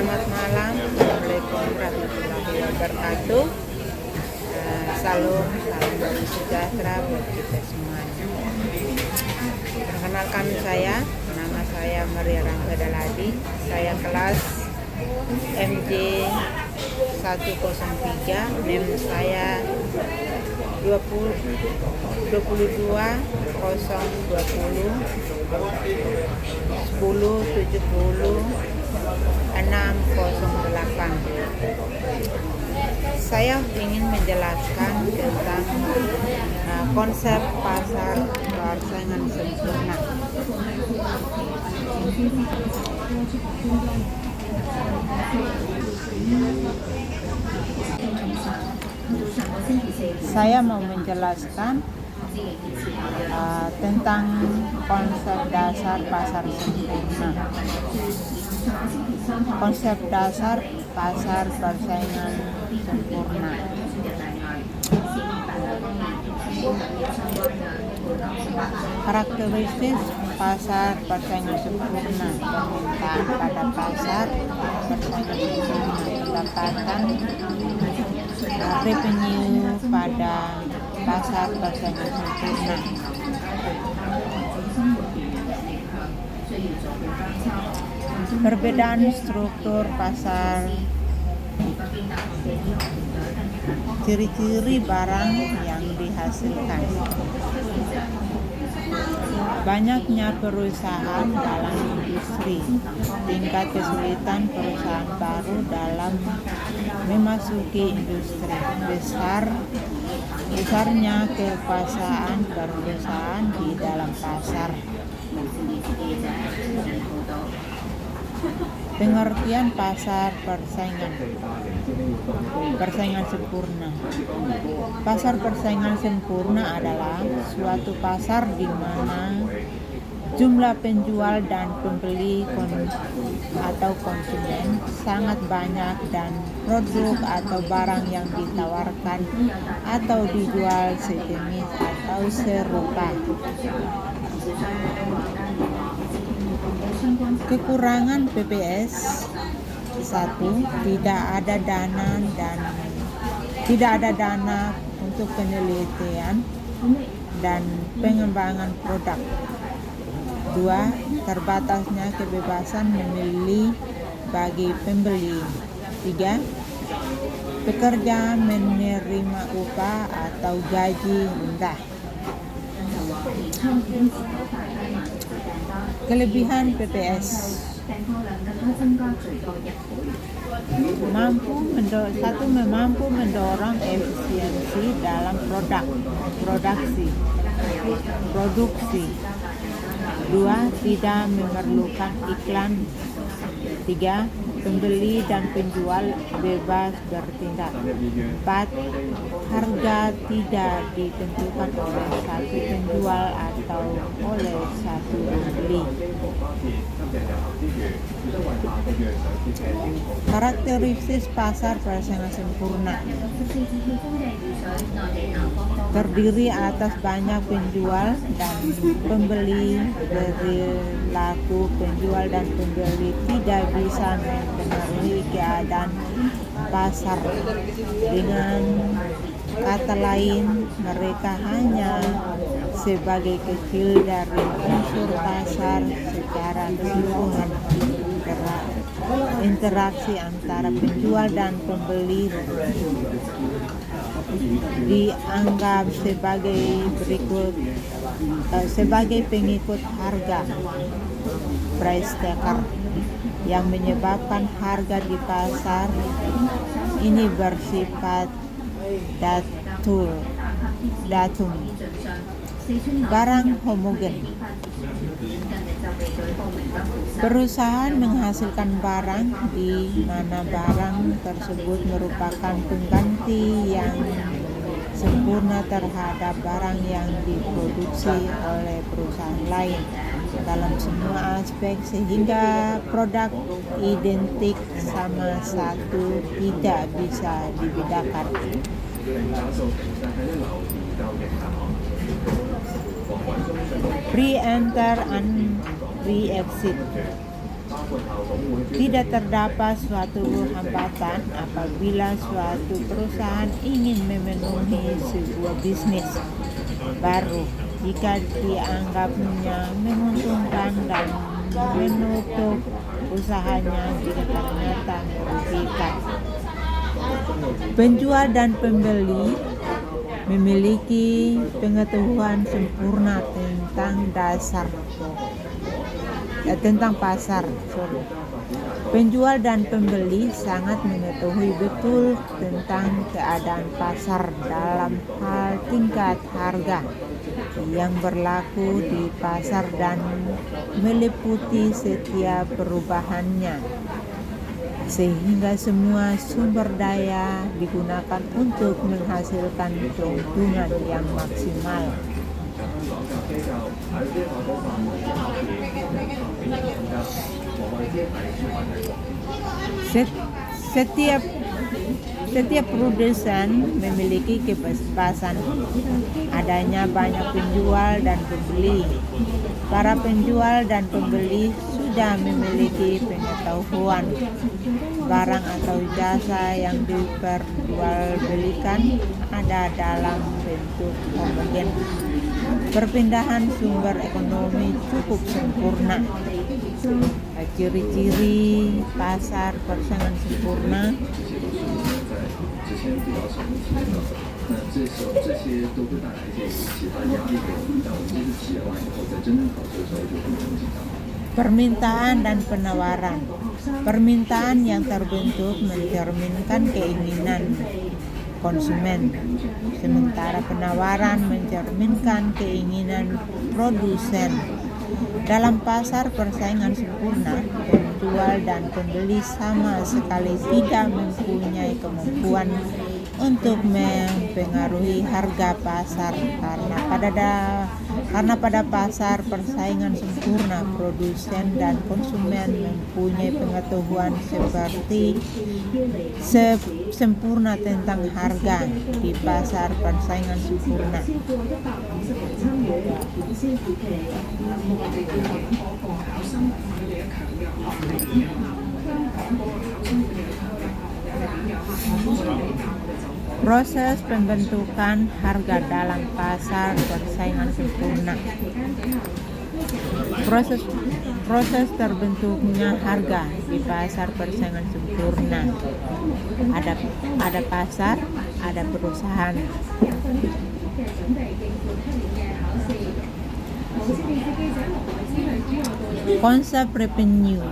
Selamat malam, Assalamualaikum warahmatullahi wabarakatuh. Salam dari sejahtera buat kita semuanya. Perkenalkan nama saya Maria Rangga Daladi. Saya kelas MJ 103, NIM saya 22 020 1070 608. Saya ingin menjelaskan tentang konsep pasar persaingan sempurna. Saya mau menjelaskan tentang konsep dasar pasar sempurna. Konsep dasar pasar persaingan sempurna. Karakteristik pasar persaingan sempurna. Permintaan pada pasar persaingan sempurna, pendapatan revenue pada pasar persaingan sempurna. Perbedaan struktur pasar, ciri-ciri barang yang dihasilkan. Banyaknya perusahaan dalam industri, tingkat kesulitan perusahaan baru dalam memasuki industri, besarnya kekuasaan perusahaan di dalam pasar. Pengertian pasar persaingan sempurna. Pasar persaingan sempurna adalah suatu pasar di mana jumlah penjual dan pembeli atau konsumen sangat banyak dan produk atau barang yang ditawarkan atau dijual sejenis atau serupa. Kekurangan PPS: 1. Tidak ada dana untuk penelitian dan pengembangan produk. 2. Terbatasnya kebebasan memilih bagi pembeli. 3. Pekerja menerima upah atau gaji rendah. Kelebihan PPS: mampu mendorong efisiensi dalam produksi. 2. Tidak memerlukan iklan. 3. Pembeli dan penjual bebas bertindak. 4. Harga tidak ditentukan oleh satu penjual atau oleh satu pembeli. Karakteristik pasar persaingan sempurna: terdiri atas banyak penjual dan pembeli. Perilaku penjual dan pembeli tidak bisa mempengaruhi keadaan pasar. Dengan kata lain, mereka hanya sebagai kecil dari unsur pasar secara keseluruhan. Interaksi antara penjual dan pembeli dianggap sebagai pengikut harga, price taker, yang menyebabkan harga di pasar ini bersifat datum. Barang homogen: perusahaan menghasilkan barang di mana barang tersebut merupakan pengganti yang sempurna terhadap barang yang diproduksi oleh perusahaan lain dalam semua aspek, sehingga produk identik sama satu tidak bisa dibedakan. Pre-enter and pre-exit. Tidak terdapat suatu hambatan apabila suatu perusahaan ingin memenuhi sebuah bisnis baru jika dianggapnya menguntungkan dan menutup usahanya jika ternyata merugikan. Penjual dan pembeli memiliki pengetahuan sempurna tentang pasar. Penjual dan pembeli sangat mengetahui betul tentang keadaan pasar dalam hal tingkat harga yang berlaku di pasar dan meliputi setiap perubahannya, sehingga semua sumber daya digunakan untuk menghasilkan keuntungan yang maksimal. Setiap produsen memiliki kebebasan adanya banyak penjual dan pembeli. Para penjual dan pembeli sudah memiliki pengetahuan barang atau jasa yang diperjualbelikan ada dalam bentuk homogen. Perpindahan sumber ekonomi cukup sempurna. Ciri-ciri pasar persaingan sempurna. Permintaan dan penawaran. Permintaan yang terbentuk mencerminkan keinginan konsumen, sementara penawaran mencerminkan keinginan produsen. Dalam pasar persaingan sempurna, penjual dan pembeli sama sekali tidak mempunyai kemampuan untuk mempengaruhi harga pasar karena pada pasar persaingan sempurna produsen dan konsumen mempunyai pengetahuan sempurna tentang harga di pasar persaingan sempurna. Proses pembentukan harga dalam pasar persaingan sempurna. Proses terbentuknya harga di pasar persaingan sempurna. Ada pasar, ada perusahaan. Konsep revenue,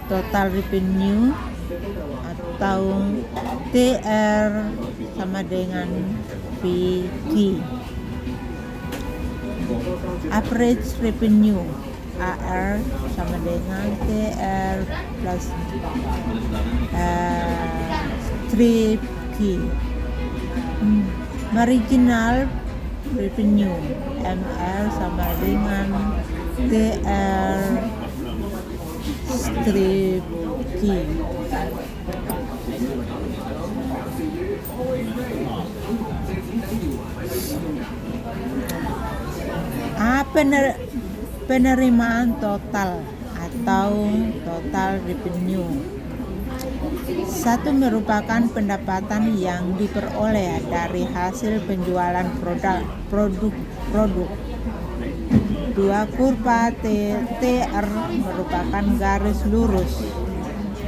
total revenue atau TR sama dengan PT. Average revenue, AR sama dengan TR plus 3T. Marginal revenue, MR sama dengan TR strip T. Penerimaan total atau total revenue. Satu merupakan pendapatan yang diperoleh dari hasil penjualan produk. Dua, kurva TR merupakan garis lurus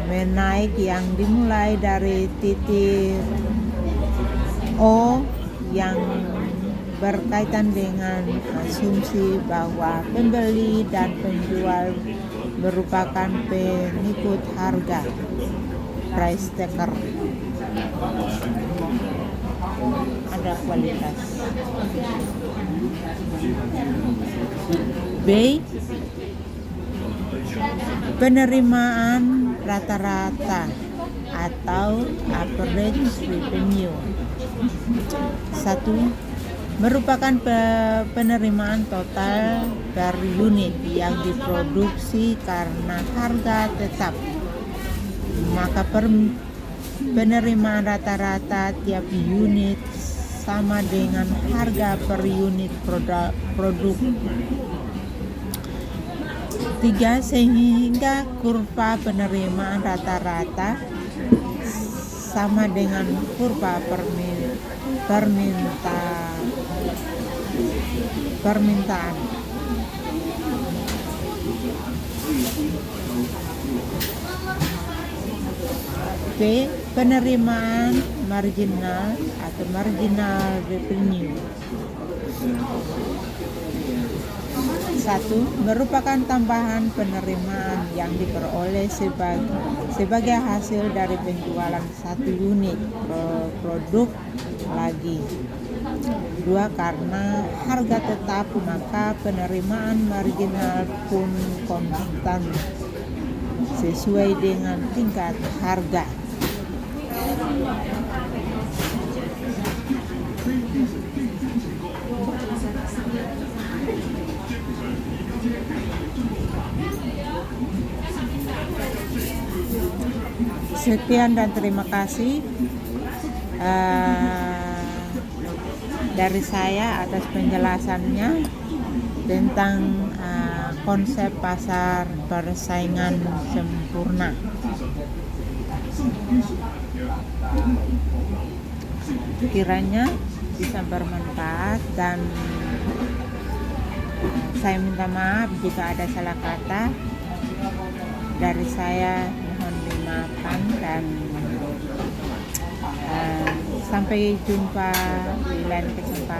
menaik yang dimulai dari titik O yang berkaitan dengan asumsi bahwa pembeli dan penjual merupakan pengikut harga, price taker. Ada kualitas. B. Penerimaan rata-rata atau average revenue. 1. Merupakan penerimaan total per unit yang diproduksi karena harga tetap. Maka penerimaan rata-rata tiap unit sama dengan harga per unit produk. Tiga, sehingga kurva penerimaan rata-rata sama dengan kurva permintaan. B. Penerimaan marginal atau marginal revenue. 1. Merupakan tambahan penerimaan yang diperoleh sebagai hasil dari penjualan satu unit produk lagi. 2. Karena harga tetap, maka penerimaan marginal pun konstan sesuai dengan tingkat harga. Sekian dan terima kasih dari saya atas penjelasannya tentang konsep pasar persaingan sempurna. Kiranya bisa bermanfaat dan saya minta maaf jika ada salah kata dari saya, mohon dimaafkan, dan sampai jumpa di lain kesempatan.